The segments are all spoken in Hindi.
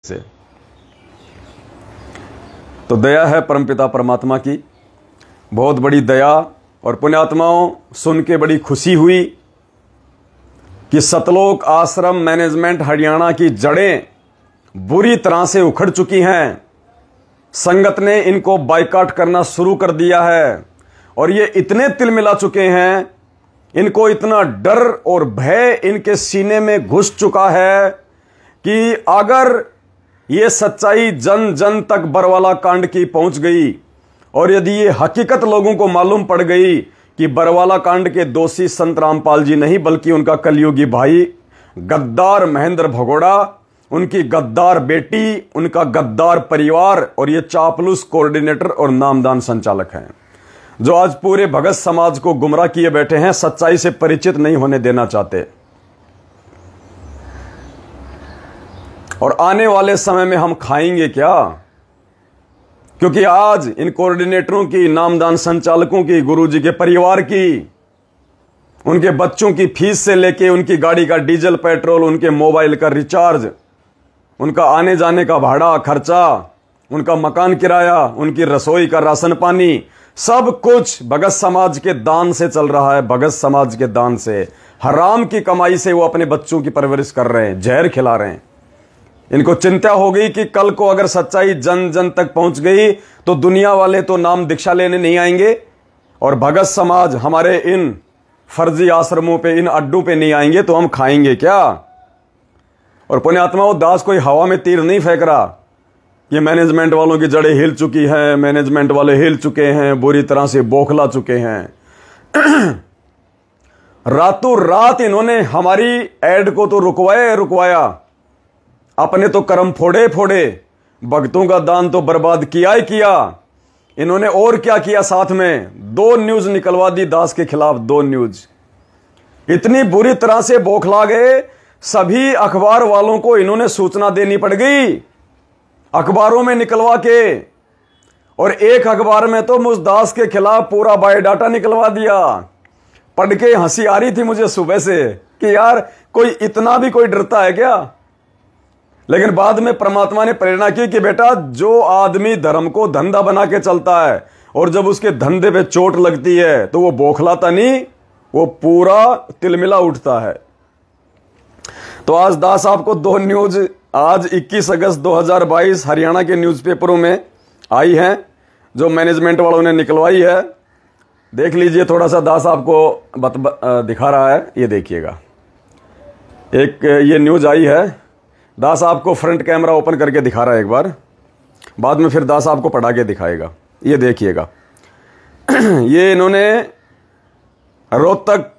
से। तो दया है परमपिता परमात्मा की, बहुत बड़ी दया। और पुण्यात्माओं, सुन के बड़ी खुशी हुई कि सतलोक आश्रम मैनेजमेंट हरियाणा की जड़ें बुरी तरह से उखड़ चुकी हैं। संगत ने इनको बाइकाट करना शुरू कर दिया है और ये इतने तिलमिला चुके हैं, इनको इतना डर और भय इनके सीने में घुस चुका है कि अगर ये सच्चाई जन जन तक बरवाला कांड की पहुंच गई और यदि ये हकीकत लोगों को मालूम पड़ गई कि बरवाला कांड के दोषी संत रामपाल जी नहीं बल्कि उनका कलयुगी भाई गद्दार महेंद्र भगोड़ा, उनकी गद्दार बेटी, उनका गद्दार परिवार और ये चापलूस कोऑर्डिनेटर और नामदान संचालक हैं जो आज पूरे भगत समाज को गुमराह किए बैठे हैं, सच्चाई से परिचित नहीं होने देना चाहते। और आने वाले समय में हम खाएंगे क्या? क्योंकि आज इन कोऑर्डिनेटरों की, नामदान संचालकों की, गुरुजी के परिवार की, उनके बच्चों की फीस से लेके उनकी गाड़ी का डीजल पेट्रोल, उनके मोबाइल का रिचार्ज, उनका आने जाने का भाड़ा खर्चा, उनका मकान किराया, उनकी रसोई का राशन पानी, सब कुछ भगत समाज के दान से चल रहा है। भगत समाज के दान से, हराम की कमाई से वो अपने बच्चों की परवरिश कर रहे हैं, जहर खिला रहे हैं। इनको चिंता हो गई कि कल को अगर सच्चाई जन जन तक पहुंच गई तो दुनिया वाले तो नाम दीक्षा लेने नहीं आएंगे और भगत समाज हमारे इन फर्जी आश्रमों पे, इन अड्डों पे नहीं आएंगे, तो हम खाएंगे क्या? और पुण्यात्माओं, दास कोई हवा में तीर नहीं फेंक रहा। ये मैनेजमेंट वालों की जड़ें हिल चुकी हैं, मैनेजमेंट वाले हिल चुके हैं, बुरी तरह से बौखला चुके हैं। रातों रात इन्होंने हमारी एड को तो रुकवाया, अपने तो कर्म फोड़े, भक्तों का दान तो बर्बाद किया ही किया। इन्होंने और क्या किया? साथ में 2 न्यूज निकलवा दी दास के खिलाफ। 2 न्यूज इतनी बुरी तरह से बौखला गए, सभी अखबार वालों को इन्होंने सूचना देनी पड़ गई, अखबारों में निकलवा के। और एक अखबार में तो मुझ दास के खिलाफ पूरा बायोडाटा निकलवा दिया। पढ़ के हंसी आ रही थी मुझे सुबह से कि यार कोई इतना भी कोई डरता है क्या? लेकिन बाद में परमात्मा ने प्रेरणा की कि बेटा, जो आदमी धर्म को धंधा बना के चलता है और जब उसके धंधे पे चोट लगती है तो वो बौखलाता नहीं, वो पूरा तिलमिला उठता है। तो आज दास आपको 2 न्यूज आज 21 अगस्त 2022 हरियाणा के न्यूज़पेपरों में आई हैं जो मैनेजमेंट वालों ने निकलवाई है। देख लीजिए, थोड़ा सा दास आपको दिखा रहा है, ये देखिएगा। एक ये न्यूज आई है, दास आपको फ्रंट कैमरा ओपन करके दिखा रहा है एक बार, बाद में फिर दास आपको पढ़ा के दिखाएगा। ये देखिएगा। ये इन्होंने रोहतक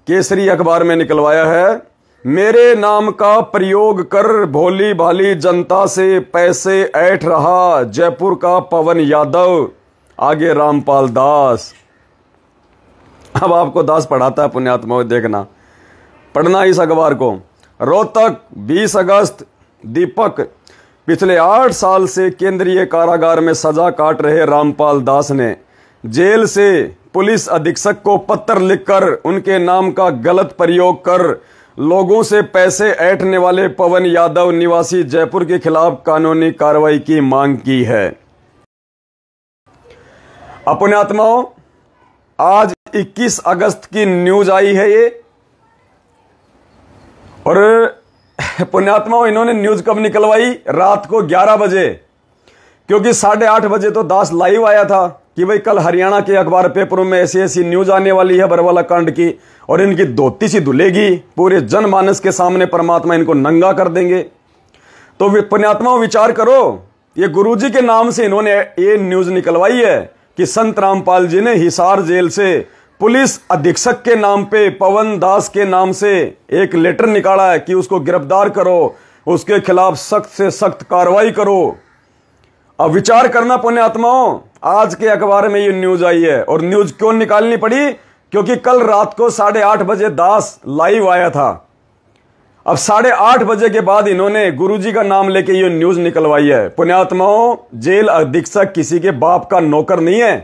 केसरी अखबार में निकलवाया है। मेरे नाम का प्रयोग कर भोली भाली जनता से पैसे ऐंठ रहा जयपुर का पवन यादव, आगे रामपाल दास। अब आपको दास पढ़ाता है, पुण्यात्मा देखना, पढ़ना इस अखबार को। रोहतक 20 अगस्त। दीपक, पिछले 8 साल से केंद्रीय कारागार में सजा काट रहे रामपाल दास ने जेल से पुलिस अधीक्षक को पत्र लिखकर उनके नाम का गलत प्रयोग कर लोगों से पैसे ऐंठने वाले पवन यादव निवासी जयपुर के खिलाफ कानूनी कार्रवाई की मांग की है। पुण्यात्माओं, आज 21 अगस्त की न्यूज आई है ये। और पुण्यात्माओं, इन्होंने न्यूज कब निकलवाई? रात को 11 बजे, क्योंकि 8:30 बजे तो दास लाइव आया था कि भाई कल हरियाणा के अखबार पेपरों में ऐसी न्यूज आने वाली है बरवाला कांड की और इनकी धोती सी धुलेगी, पूरे जनमानस के सामने परमात्मा इनको नंगा कर देंगे। तो पुण्यात्माओं, विचार करो, ये गुरुजी के नाम से इन्होंने ये न्यूज निकलवाई है कि संत रामपाल जी ने हिसार जेल से पुलिस अधीक्षक के नाम पे, पवन दास के नाम से एक लेटर निकाला है कि उसको गिरफ्तार करो, उसके खिलाफ सख्त से सख्त कार्रवाई करो। अब विचार करना पुण्यात्माओं, आज के अखबार में ये न्यूज आई है। और न्यूज क्यों निकालनी पड़ी? क्योंकि कल रात को 8:30 बजे दास लाइव आया था। अब 8:30 बजे के बाद इन्होंने गुरुजी का नाम लेके ये न्यूज निकलवाई है। पुण्यात्माओं, जेल अधीक्षक किसी के बाप का नौकर नहीं है।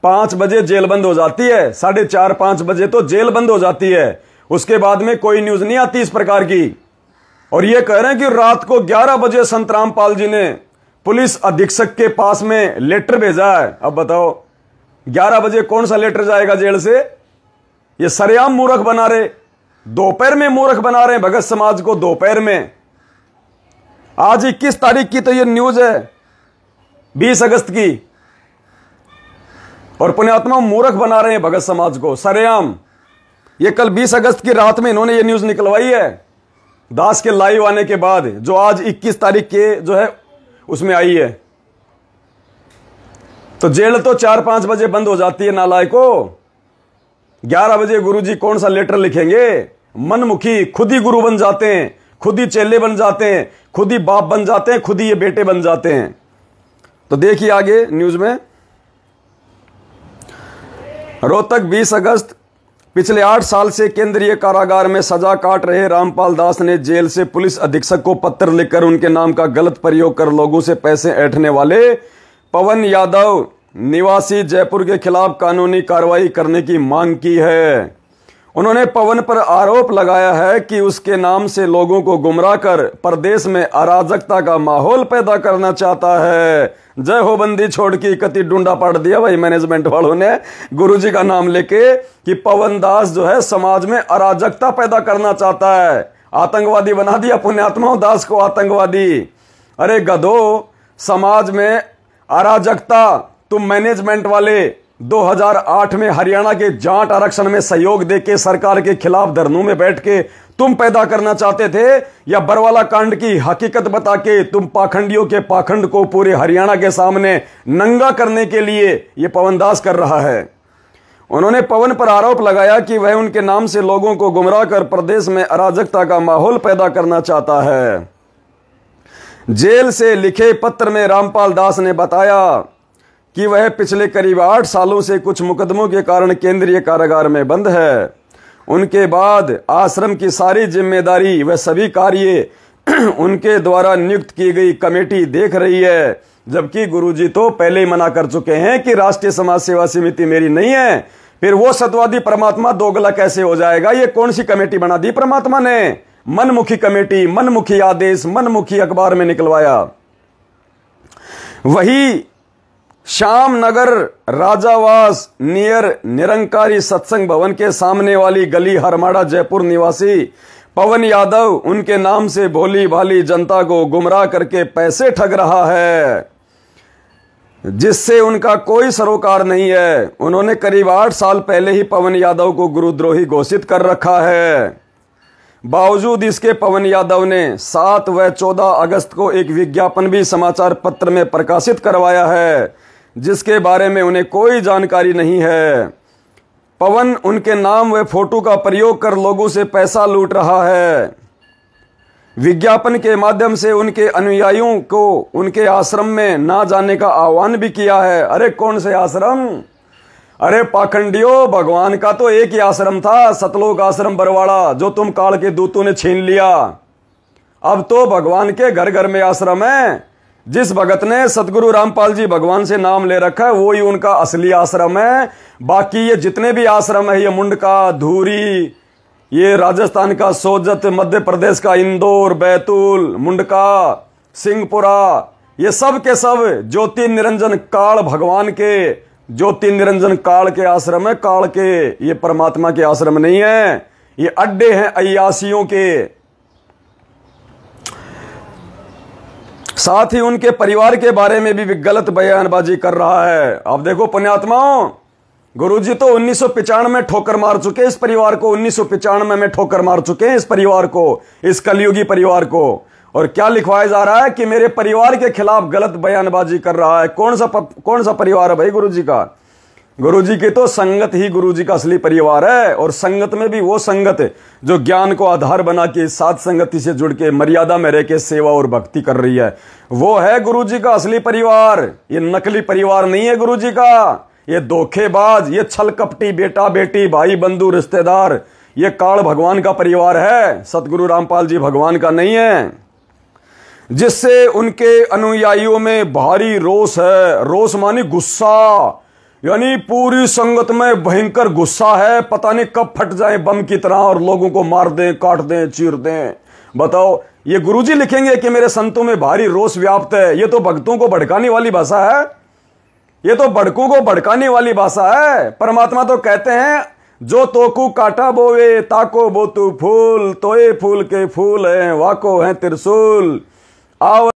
5 बजे जेल बंद हो जाती है, 4:30-5 बजे तो जेल बंद हो जाती है। उसके बाद में कोई न्यूज नहीं आती इस प्रकार की। और ये कह रहे हैं कि रात को 11 बजे संत रामपाल जी ने पुलिस अधीक्षक के पास में लेटर भेजा है। अब बताओ 11 बजे कौन सा लेटर जाएगा जेल से? ये सरेआम मूर्ख बना रहे, दोपहर में मूर्ख बना रहे हैं भगत समाज को, दोपहर में। आज 21 तारीख की तो ये न्यूज है, 20 अगस्त की, और पुण्यात्मा मूर्ख बना रहे हैं भगत समाज को सरेआम। ये कल 20 अगस्त की रात में इन्होंने ये न्यूज निकलवाई है, दास के लाइव आने के बाद, जो आज 21 तारीख के जो है उसमें आई है। तो जेल तो 4-5 बजे बंद हो जाती है नालायको। 11 बजे गुरुजी कौन सा लेटर लिखेंगे? मनमुखी, खुद ही गुरु बन जाते हैं, खुद ही चेले बन जाते हैं, खुद ही बाप बन जाते हैं, खुद ही ये बेटे बन जाते हैं। तो देखिए आगे न्यूज में, रोहतक 20 अगस्त। पिछले 8 साल से केंद्रीय कारागार में सजा काट रहे रामपाल दास ने जेल से पुलिस अधीक्षक को पत्र लिखकर उनके नाम का गलत प्रयोग कर लोगों से पैसे ऐंठने वाले पवन यादव निवासी जयपुर के खिलाफ कानूनी कार्रवाई करने की मांग की है। उन्होंने पवन पर आरोप लगाया है कि उसके नाम से लोगों को गुमराह कर प्रदेश में अराजकता का माहौल पैदा करना चाहता है। जय हो बंदी छोड़ की कति डूंडा पाट दिया भाई मैनेजमेंट वालों ने गुरुजी का नाम लेके कि पवन दास जो है समाज में अराजकता पैदा करना चाहता है। आतंकवादी बना दिया पुण्यात्माओं दास को, आतंकवादी। अरे गधो, समाज में अराजकता तुम मैनेजमेंट वाले 2008 में हरियाणा के जाट आरक्षण में सहयोग देके सरकार के खिलाफ धरनों में बैठ के तुम पैदा करना चाहते थे, या बरवाला कांड की हकीकत बता के तुम पाखंडियों के पाखंड को पूरे हरियाणा के सामने नंगा करने के लिए यह पवन दास कर रहा है। उन्होंने पवन पर आरोप लगाया कि वह उनके नाम से लोगों को गुमराह कर प्रदेश में अराजकता का माहौल पैदा करना चाहता है। जेल से लिखे पत्र में रामपाल दास ने बताया कि वह पिछले करीब 8 सालों से कुछ मुकदमों के कारण केंद्रीय कारागार में बंद है। उनके बाद आश्रम की सारी जिम्मेदारी व सभी कार्य उनके द्वारा नियुक्त की गई कमेटी देख रही है, जबकि गुरुजी तो पहले ही मना कर चुके हैं कि राष्ट्रीय समाज सेवा समिति मेरी नहीं है। फिर वो सतवादी परमात्मा दोगला कैसे हो जाएगा? ये कौन सी कमेटी बना दी परमात्मा ने? मनमुखी कमेटी, मनमुखी आदेश, मनमुखी अखबार में निकलवाया। वही श्याम नगर राजावास नियर निरंकारी सत्संग भवन के सामने वाली गली हरमाड़ा जयपुर निवासी पवन यादव उनके नाम से भोली भाली जनता को गुमराह करके पैसे ठग रहा है, जिससे उनका कोई सरोकार नहीं है। उन्होंने करीब 8 साल पहले ही पवन यादव को गुरुद्रोही घोषित कर रखा है। बावजूद इसके पवन यादव ने 7 व 14 अगस्त को एक विज्ञापन भी समाचार पत्र में प्रकाशित करवाया है, जिसके बारे में उन्हें कोई जानकारी नहीं है। पवन उनके नाम व फोटो का प्रयोग कर लोगों से पैसा लूट रहा है। विज्ञापन के माध्यम से उनके अनुयायियों को उनके आश्रम में ना जाने का आह्वान भी किया है। अरे कौन से आश्रम? अरे पाखंडियों, भगवान का तो एक ही आश्रम था, सतलोक आश्रम बरवाड़ा, जो तुम काल के दूतों ने छीन लिया। अब तो भगवान के घर घर में आश्रम है। जिस भगत ने सतगुरु रामपाल जी भगवान से नाम ले रखा है वो ही उनका असली आश्रम है। बाकी ये जितने भी आश्रम है, ये मुंडका, धूरी, ये राजस्थान का सोजत, मध्य प्रदेश का इंदौर, बैतूल, मुंडका, सिंहपुरा, ये सब के सब ज्योति निरंजन काल भगवान के, ज्योति निरंजन काल के आश्रम है। काल के, ये परमात्मा के आश्रम नहीं है, ये अड्डे हैं अय्यासियों के। साथ ही उनके परिवार के बारे में भी गलत बयानबाजी कर रहा है। अब देखो पुण्यात्माओं, गुरुजी तो 1995 में ठोकर मार चुके इस परिवार को, 1995 में ठोकर मार चुके हैं इस परिवार को, इस कलयुगी परिवार को। और क्या लिखवाया जा रहा है कि मेरे परिवार के खिलाफ गलत बयानबाजी कर रहा है। कौन सा परिवार है भाई गुरुजी का? गुरुजी की तो संगत ही गुरुजी का असली परिवार है। और संगत में भी वो संगत जो ज्ञान को आधार बना के साथ संगति से जुड़ के मर्यादा में रह के सेवा और भक्ति कर रही है, वो है गुरुजी का असली परिवार। ये नकली परिवार नहीं है गुरुजी का। ये धोखेबाज, ये छल कपटी बेटा बेटी, भाई बंधु रिश्तेदार, ये काल भगवान का परिवार है, सतगुरु रामपाल जी भगवान का नहीं है। जिससे उनके अनुयायियों में भारी रोष है। रोष मानी गुस्सा, यानी पूरी संगत में भयंकर गुस्सा है। पता नहीं कब फट जाए बम की तरह और लोगों को मार दें, काट दें, चीर दें। बताओ, ये गुरुजी लिखेंगे कि मेरे संतों में भारी रोष व्याप्त है। ये तो भक्तों को भड़काने वाली भाषा है, ये तो भड़कों को भड़काने वाली भाषा है। परमात्मा तो कहते हैं जो तोकू काटा बोवे ताको बोतू फूल, तोए फूल के फूल हैं वाको हैं त्रिशूल। आओ